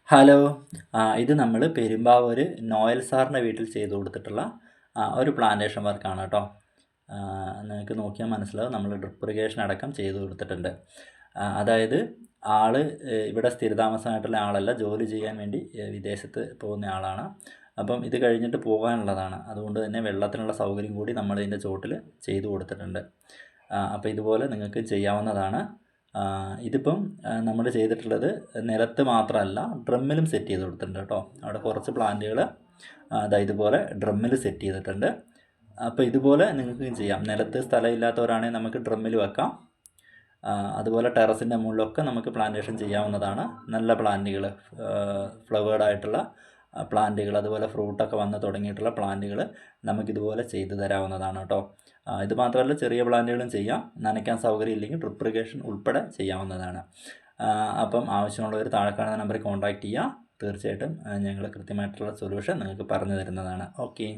Hello. ഇത് നമ്മൾ Perumbavoor Noel സാറിൻ്റെ വീട്ടിൽ ചെയ്തു കൊടുത്തിട്ടുള്ള ഒരു പ്ലാന്റേഷൻ വർക്കാണ് കേട്ടോ. നിങ്ങൾക്ക് നോക്കിയാൽ മനസ്സിലാവും, നമ്മൾ ഡ്രിപ്പ് ഇറിഗേഷൻ അടക്കം ചെയ്തു കൊടുത്തിട്ടുണ്ട്. അതായത് ആൾ ഇവിടെ സ്ഥിരതാമസമായിട്ടുള്ള ആളല്ല, ജോലി ചെയ്യാൻ വേണ്ടി വിദേശത്ത് പോകുന്ന ആളാണ്. അപ്പം ഇത് കഴിഞ്ഞിട്ട് പോകാനുള്ളതാണ്. അതുകൊണ്ട് തന്നെ വെള്ളത്തിനുള്ള സൗകര്യം കൂടി നമ്മൾ ഇതിൻ്റെ ചോട്ടിൽ ചെയ്തു കൊടുത്തിട്ടുണ്ട്. അപ്പോൾ ഇതുപോലെ നിങ്ങൾക്ക് ചെയ്യാവുന്നതാണ്. ഇതിപ്പം നമ്മൾ ചെയ്തിട്ടുള്ളത് നിലത്ത് മാത്രമല്ല, ഡ്രമ്മിലും സെറ്റ് ചെയ്ത് കൊടുത്തിട്ടുണ്ട് കേട്ടോ. അവിടെ കുറച്ച് പ്ലാന്റുകൾ ഇതുപോലെ ഡ്രമ്മിൽ സെറ്റ് ചെയ്തിട്ടുണ്ട്. അപ്പോൾ ഇതുപോലെ നിങ്ങൾക്ക് ചെയ്യാം. നിലത്ത് സ്ഥലമില്ലാത്തവരാണെങ്കിൽ നമുക്ക് ഡ്രമ്മിൽ വെക്കാം. അതുപോലെ ടെറസിൻ്റെ മുകളിലൊക്കെ നമുക്ക് പ്ലാന്റേഷൻ ചെയ്യാവുന്നതാണ്. നല്ല പ്ലാന്റുകൾ, ഫ്ലവേർഡായിട്ടുള്ള പ്ലാന്റുകൾ, അതുപോലെ ഫ്രൂട്ടൊക്കെ വന്ന് തുടങ്ങിയിട്ടുള്ള പ്ലാന്റുകൾ നമുക്കിതുപോലെ ചെയ്തു തരാവുന്നതാണ് കേട്ടോ. ഇത് മാത്രമല്ല, ചെറിയ പ്ലാന്റുകളും ചെയ്യാം. നനയ്ക്കാൻ സൗകര്യം ഇല്ലെങ്കിൽ ഡ്രിപ്പ് ഇറിഗേഷൻ ഉൾപ്പെടെ ചെയ്യാവുന്നതാണ്. അപ്പം ആവശ്യമുള്ളവർ താഴെ കാണുന്ന നമ്പറിൽ കോൺടാക്റ്റ് ചെയ്യുക. തീർച്ചയായിട്ടും ഞങ്ങൾ കൃത്യമായിട്ടുള്ള സൊല്യൂഷൻ നിങ്ങൾക്ക് പറഞ്ഞു തരുന്നതാണ്. ഓക്കെ.